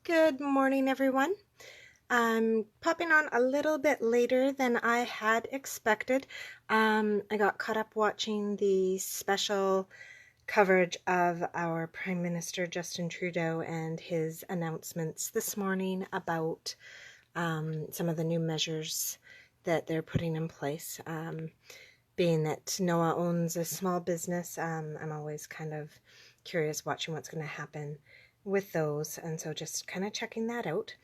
Good morning, everyone. I'm popping on a little bit later than I had expected. I got caught up watching the special coverage of our Prime Minister Justin Trudeau and his announcements this morning about some of the new measures that they're putting in place. Being that Noah owns a small business, I'm always kind of curious watching what's going to happen with those, and so just kind of checking that out.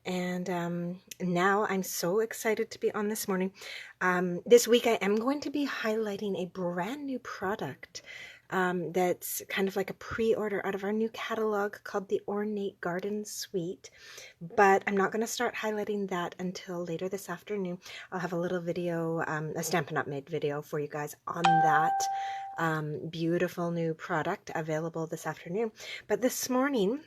And now I'm so excited to be on this morning. This week I am going to be highlighting a brand new product that's kind of like a pre-order out of our new catalog called the Ornate Garden Suite. But I'm not going to start highlighting that until later this afternoon. I'll have a little video, a Stampin' Up! Made video for you guys on that beautiful new product available this afternoon. But this morning,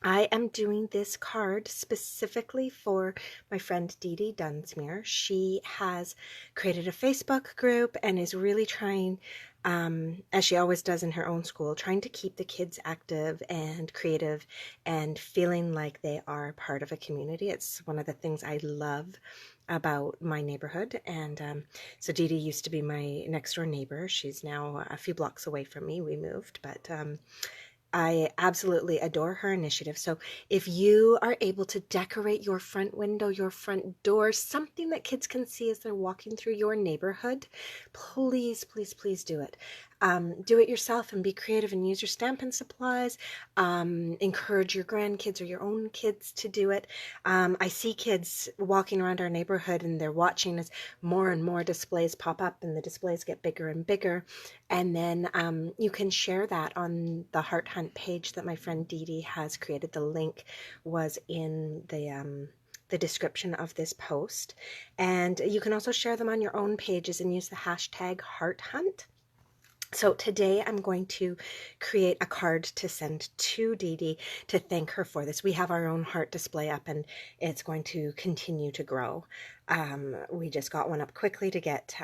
I am doing this card specifically for my friend Dee Dee Dunsmuir. She has created a Facebook group and is really trying, as she always does in her own school, trying to keep the kids active and creative and feeling like they are part of a community. It's one of the things I love about my neighborhood. And so Dee Dee used to be my next door neighbor. She's now a few blocks away from me. We moved, but I absolutely adore her initiative. So if you are able to decorate your front window, your front door, something that kids can see as they're walking through your neighborhood, please, please, please do it. Do it yourself and be creative and use your Stampin' supplies. Encourage your grandkids or your own kids to do it. I see kids walking around our neighborhood and they're watching as more and more displays pop up and the displays get bigger and bigger. And then you can share that on the HeartHunt page that my friend Dee Dee has created. The link was in the description of this post. And you can also share them on your own pages and use the hashtag HeartHunt. So today I'm going to create a card to send to Dee Dee to thank her for this. We have our own heart display up and it's going to continue to grow. We just got one up quickly to get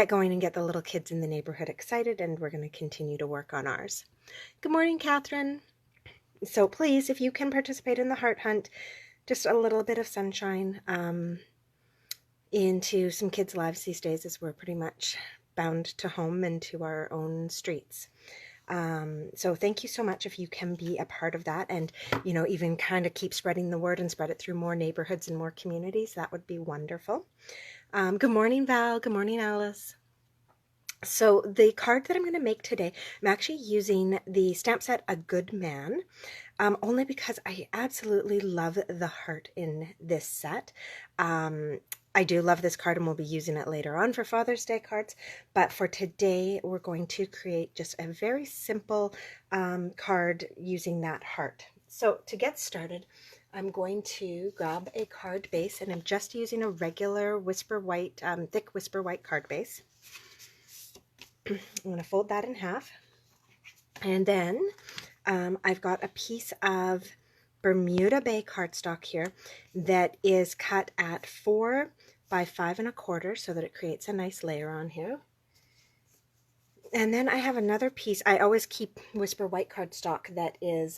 going and get the little kids in the neighborhood excited, and we're going to continue to work on ours. Good morning, Catherine. So please, if you can participate in the Heart Hunt, just a little bit of sunshine into some kids' lives these days, as we're pretty much bound to home and to our own streets. So thank you so much if you can be a part of that and, you know, even kind of keep spreading the word and spread it through more neighborhoods and more communities. That would be wonderful. Good morning, Val. Good morning, Alice. So the card that I'm going to make today, I'm actually using the stamp set A Good Man, only because I absolutely love the heart in this set. I do love this card and we'll be using it later on for Father's Day cards, but for today we're going to create just a very simple card using that heart. So to get started, I'm going to grab a card base, and I'm just using a regular Whisper White, thick Whisper White card base. I'm going to fold that in half, and then I've got a piece of Bermuda Bay cardstock here that is cut at 4 by 5 1/4 so that it creates a nice layer on here. And then I have another piece. I always keep Whisper White cardstock that is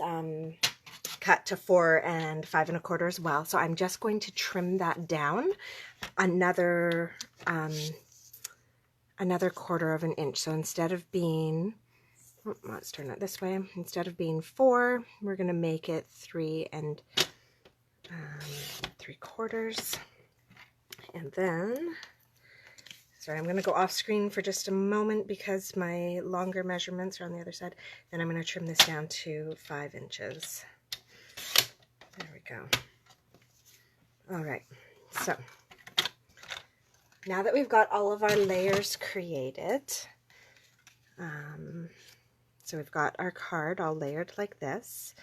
cut to 4 and 5 1/4 as well. So I'm just going to trim that down another 1/4 of an inch. So instead of being, let's turn it this way. Instead of being 4, we're going to make it 3 3/4. And then, sorry, I'm going to go off screen for just a moment because my longer measurements are on the other side. Then I'm going to trim this down to 5 inches. There we go. All right. So now that we've got all of our layers created, so we've got our card all layered like this,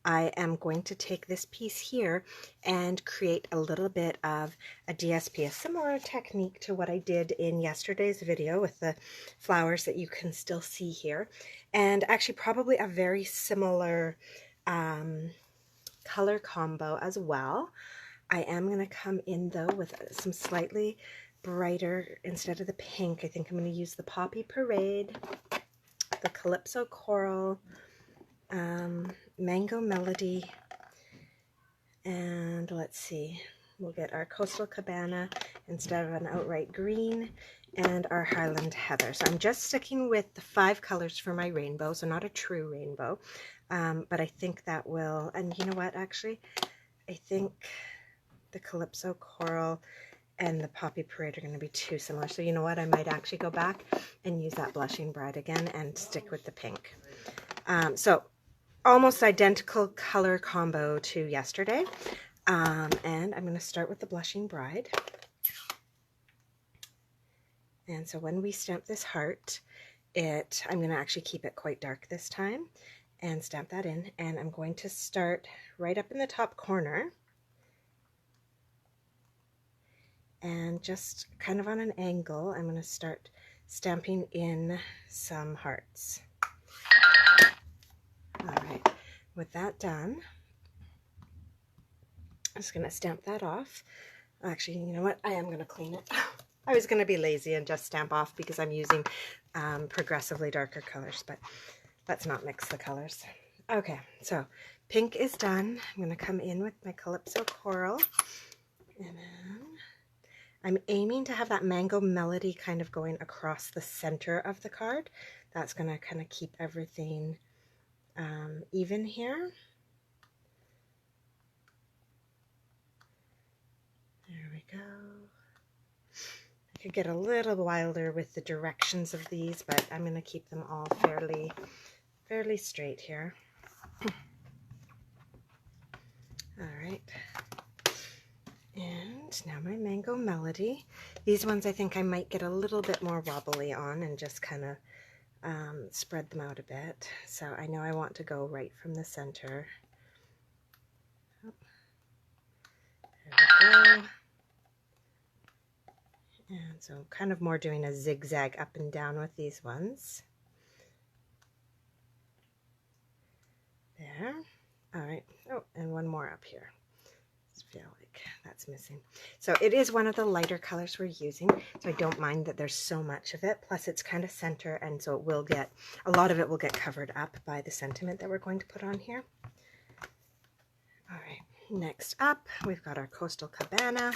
I am going to take this piece here and create a little bit of a DSP, a similar technique to what I did in yesterday's video with the flowers that you can still see here, and actually probably a very similar color combo as well. I am going to come in though with some slightly brighter, instead of the pink, I think I'm going to use the Poppy Parade, the Calypso Coral, Mango Melody, And let's see, we'll get our Coastal Cabana instead of an outright green, and our Highland Heather. So I'm just sticking with the 5 colors for my rainbow, so not a true rainbow, but I think that will, and you know what, actually, I think the Calypso Coral and the Poppy Parade are going to be too similar. So you know what, I might actually go back and use that Blushing Bride again and stick with the pink. So almost identical color combo to yesterday. And I'm going to start with the Blushing Bride. And so when we stamp this heart, I'm going to actually keep it quite dark this time and stamp that in. And I'm going to start right up in the top corner and just kind of on an angle, I'm going to start stamping in some hearts. All right, with that done, I'm just going to stamp that off. Actually, you know what? I am going to clean it. I was going to be lazy and just stamp off because I'm using progressively darker colors, but let's not mix the colors. Okay, so pink is done. I'm going to come in with my Calypso Coral, and then I'm aiming to have that Mango Melody kind of going across the center of the card. That's going to kind of keep everything even here. There we go. I could get a little wilder with the directions of these, but I'm going to keep them all fairly straight here. All right. And now my Mango Melody. These ones I think I might get a little bit more wobbly on and just kind of spread them out a bit. So I know I want to go right from the center. Oh, there we go. And so kind of more doing a zigzag up and down with these ones. There. All right. Oh, and one more up here. I feel like that's missing. So it is one of the lighter colors we're using, so I don't mind that there's so much of it. Plus it's kind of center, and so it will get, a lot of it will get covered up by the sentiment that we're going to put on here. All right, next up, we've got our Coastal Cabana.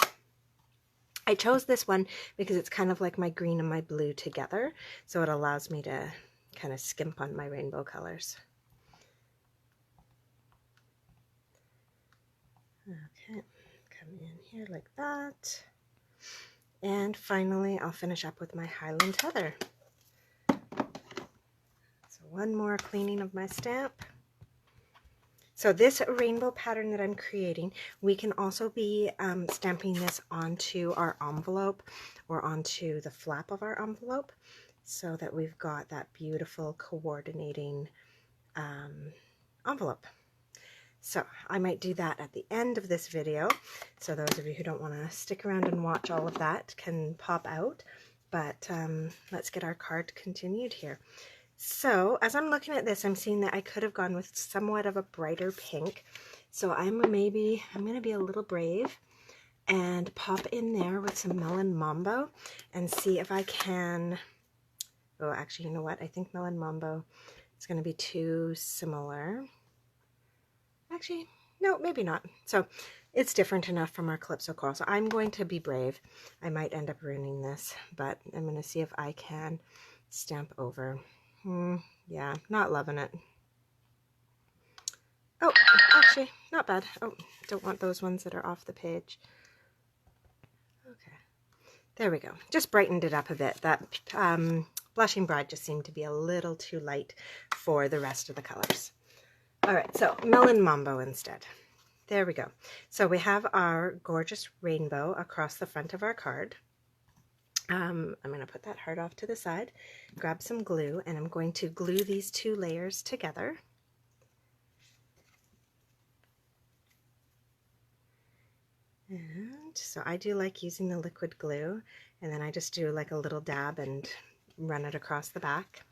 I chose this one because it's kind of like my green and my blue together, so it allows me to kind of skimp on my rainbow colors. Okay, come in here like that. And finally, I'll finish up with my Highland Heather. So one more cleaning of my stamp. So this rainbow pattern that I'm creating, we can also be stamping this onto our envelope or onto the flap of our envelope so that we've got that beautiful coordinating envelope. So I might do that at the end of this video. So those of you who don't want to stick around and watch all of that can pop out. But let's get our card continued here. So as I'm looking at this, I'm seeing that I could have gone with somewhat of a brighter pink. So I'm going to be a little brave and pop in there with some Melon Mambo and see if I can, oh, actually, you know what? I think Melon Mambo is going to be too similar. Actually, no, maybe not. So it's different enough from our Calypso Coral. So I'm going to be brave. I might end up ruining this, but I'm going to see if I can stamp over. Yeah, not loving it. Oh, actually, not bad. Oh, don't want those ones that are off the page. Okay, there we go. Just brightened it up a bit. That Blushing Bride just seemed to be a little too light for the rest of the colors. All right, so Melon Mambo instead. There we go. So we have our gorgeous rainbow across the front of our card. I'm going to put that heart off to the side, grab some glue, and I'm going to glue these 2 layers together. And so I do like using the liquid glue, and then I just do like a little dab and run it across the back.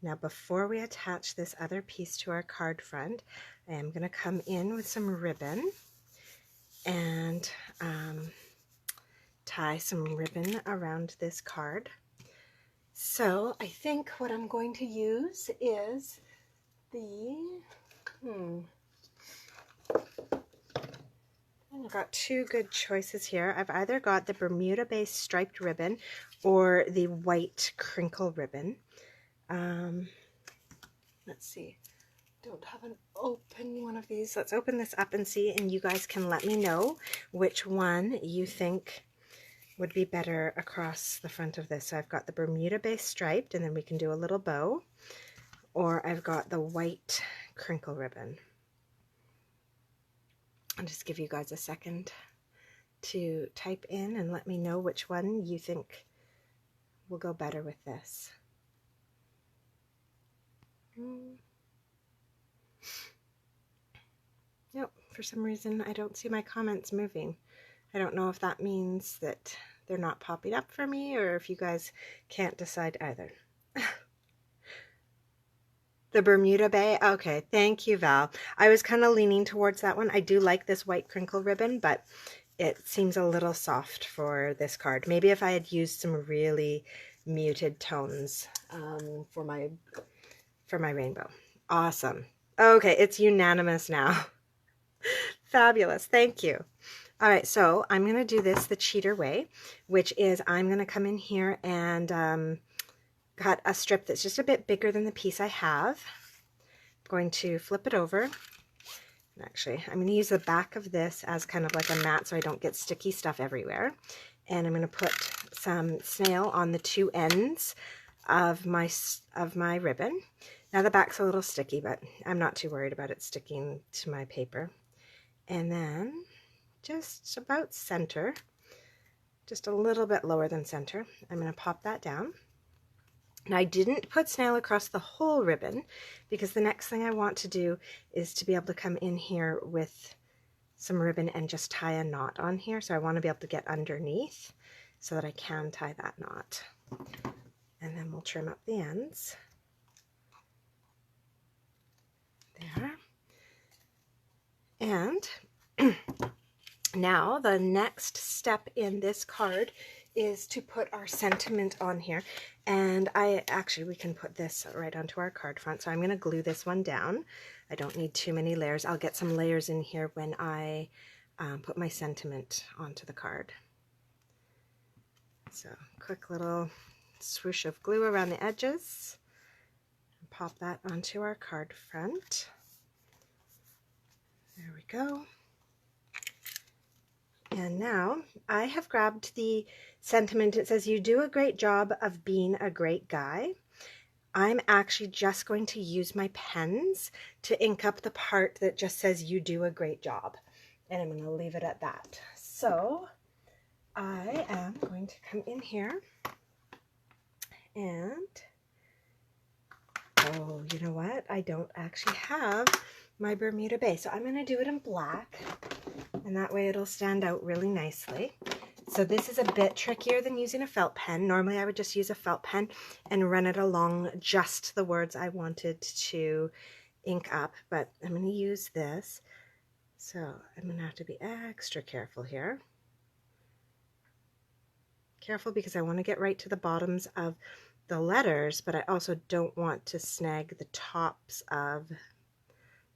Now before we attach this other piece to our card front, I am going to come in with some ribbon and tie some ribbon around this card. So I think what I'm going to use is the, I've got two good choices here. I've either got the Bermuda based striped ribbon or the white crinkle ribbon. Let's see. Don't have an open one of these. Let's open this up and see, and you guys can let me know which one you think would be better across the front of this. So I've got the Bermuda based striped, and then we can do a little bow, or I've got the white crinkle ribbon. I'll just give you guys a second to type in and let me know which one you think will go better with this. Nope, for some reason I don't see my comments moving. I don't know if that means that they're not popping up for me or if you guys can't decide either. The Bermuda Bay? Okay, thank you, Val. I was kind of leaning towards that one. I do like this white crinkle ribbon, but it seems a little soft for this card. Maybe if I had used some really muted tones for my rainbow. Awesome. Okay, it's unanimous now. Fabulous. Thank you. All right, so I'm going to do this the cheater way, which is I'm going to come in here and cut a strip that's just a bit bigger than the piece I have. I'm going to flip it over. Actually, I'm going to use the back of this as kind of like a mat so I don't get sticky stuff everywhere. And I'm going to put some snail on the two ends of my ribbon. Now the back's a little sticky, but I'm not too worried about it sticking to my paper. And then just about center, just a little bit lower than center, I'm going to pop that down. Now I didn't put snail across the whole ribbon because the next thing I want to do is to be able to come in here with some ribbon and just tie a knot on here. So I want to be able to get underneath so that I can tie that knot. And then we'll trim up the ends. There. And now the next step in this card is to put our sentiment on here. And we can put this right onto our card front. So I'm going to glue this one down. I don't need too many layers. I'll get some layers in here when I put my sentiment onto the card. So quick little swoosh of glue around the edges. Pop that onto our card front. There we go. And now I have grabbed the sentiment. It says, "You do a great job of being a great guy." I'm actually just going to use my pens to ink up the part that just says, "You do a great job." And I'm going to leave it at that. So I am going to come in here and, oh, you know what? I don't actually have my Bermuda Bay. So I'm going to do it in black, and that way it'll stand out really nicely. So this is a bit trickier than using a felt pen. Normally I would just use a felt pen and run it along just the words I wanted to ink up, but I'm going to use this. So I'm going to have to be extra careful here. Careful because I want to get right to the bottoms of the letters, but I also don't want to snag the tops of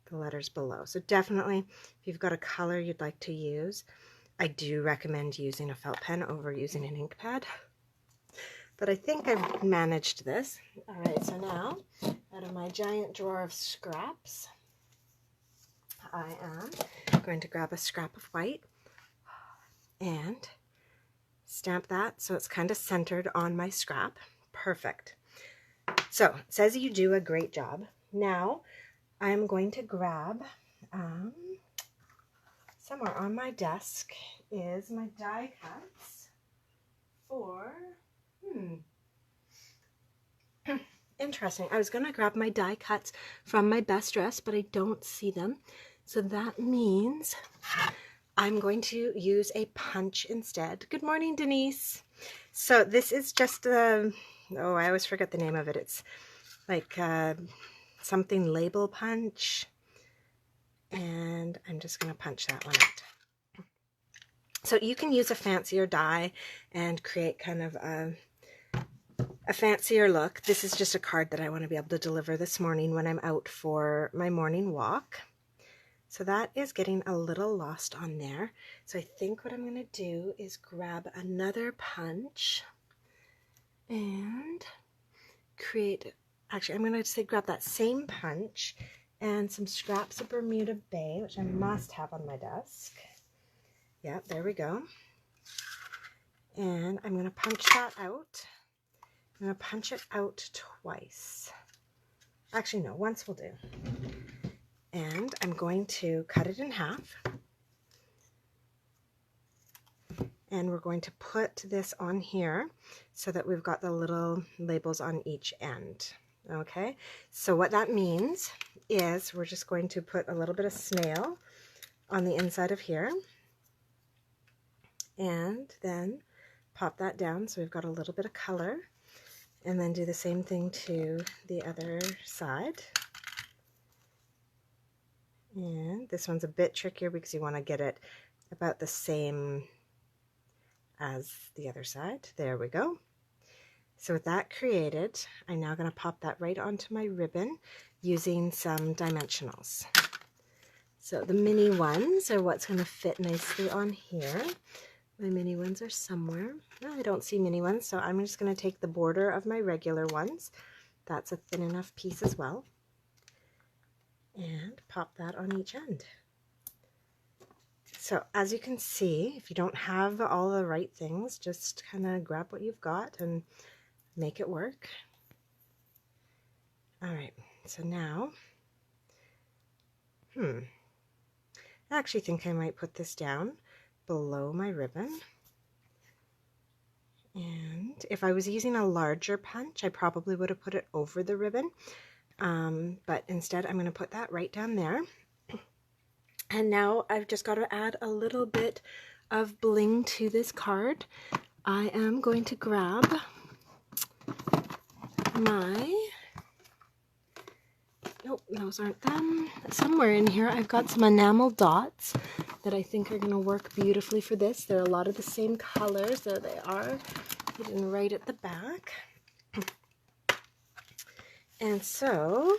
the letters below. So definitely, if you've got a color you'd like to use, I do recommend using a felt pen over using an ink pad. But I think I've managed this. All right, so now, out of my giant drawer of scraps, I am going to grab a scrap of white and stamp that so it's kind of centered on my scrap. Perfect. So it says you do a great job. Now I'm going to grab, somewhere on my desk is my die cuts for, interesting. I was going to grab my die cuts from my best dress, but I don't see them. So that means I'm going to use a punch instead. Good morning, Denise. So this is just I always forget the name of it. It's like something label punch. And I'm just going to punch that one out. So you can use a fancier die and create kind of a fancier look. This is just a card that I want to be able to deliver this morning when I'm out for my morning walk. So that is getting a little lost on there. So I think what I'm going to do is grab another punch and create, actually I'm going to say grab that same punch and some scraps of Bermuda Bay, which I must have on my desk. Yep, there we go. And I'm going to punch that out. I'm going to punch it out twice. Actually, no, once will do. And I'm going to cut it in half. And we're going to put this on here so that we've got the little labels on each end. Okay, so what that means is we're just going to put a little bit of snail on the inside of here. And then pop that down so we've got a little bit of color. And then do the same thing to the other side. And this one's a bit trickier because you want to get it about the same as the other side. There we go. So with that created, I'm now going to pop that right onto my ribbon using some dimensionals. So the mini ones are what's going to fit nicely on here. My mini ones are somewhere. No, I don't see mini ones, so I'm just going to take the border of my regular ones. That's a thin enough piece as well. And pop that on each end. So as you can see, if you don't have all the right things, just kind of grab what you've got and make it work. All right, so now, I actually think I might put this down below my ribbon. And if I was using a larger punch, I probably would have put it over the ribbon. But instead, I'm going to put that right down there. And now I've just got to add a little bit of bling to this card. I am going to grab my, nope, those aren't them. Somewhere in here I've got some enamel dots that I think are going to work beautifully for this. They're a lot of the same colors. There they are, hidden right at the back. And so,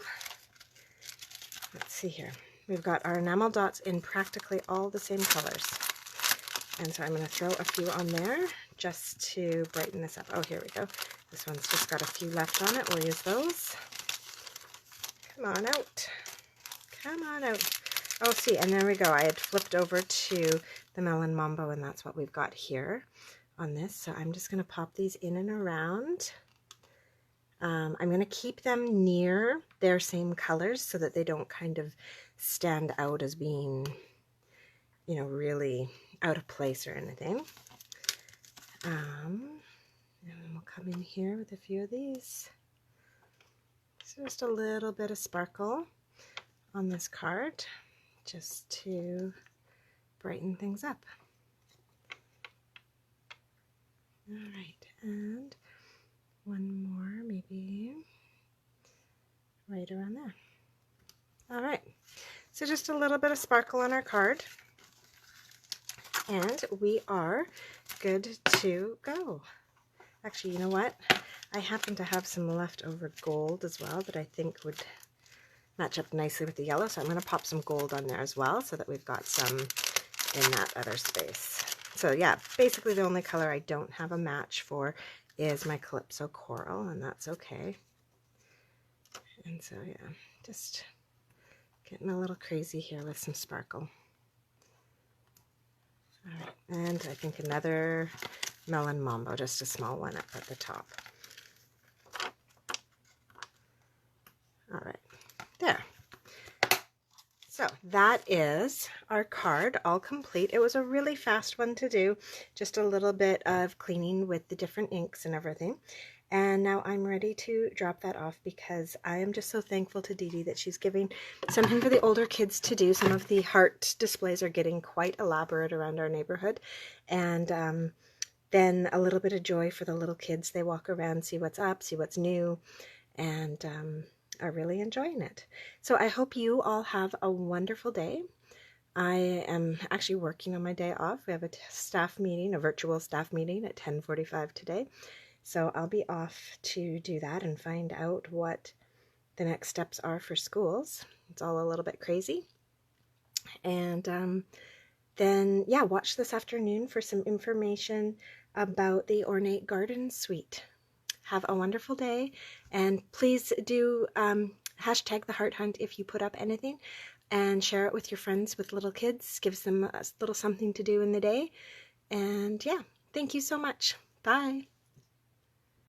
let's see here. We've got our enamel dots in practically all the same colors. And so I'm going to throw a few on there just to brighten this up. Oh, here we go. This one's just got a few left on it. We'll use those. Come on out. Come on out. Oh, see, and there we go. I had flipped over to the Melon Mambo, and that's what we've got here on this. So I'm just going to pop these in and around. I'm going to keep them near their same colors so that they don't kind of stand out as being, you know, really out of place or anything. And we'll come in here with a few of these. So just a little bit of sparkle on this card just to brighten things up. All right, and one more maybe right around there. All right, so just a little bit of sparkle on our card and we are good to go. Actually, you know what? I happen to have some leftover gold as well that I think would match up nicely with the yellow, so I'm going to pop some gold on there as well so that we've got some in that other space. So yeah, basically the only color I don't have a match for is my Calypso Coral, and that's okay. And so yeah, just getting a little crazy here with some sparkle. All right, and I think another Melon Mambo, just a small one up at the top. All right, there. So that is our card all complete. It was a really fast one to do, just a little bit of cleaning with the different inks and everything. And now I'm ready to drop that off because I am just so thankful to Dee Dee that she's giving something for the older kids to do. Some of the heart displays are getting quite elaborate around our neighborhood. And then a little bit of joy for the little kids. They walk around, see what's up, see what's new, and are really enjoying it. So I hope you all have a wonderful day. I am actually working on my day off. We have a staff meeting, a virtual staff meeting at 10:45 today. So I'll be off to do that and find out what the next steps are for schools. It's all a little bit crazy. And then, yeah, watch this afternoon for some information about the Ornate Garden Suite. Have a wonderful day, and please do hashtag the Heart Hunt if you put up anything, and share it with your friends with little kids. Gives them a little something to do in the day. And yeah, thank you so much. Bye.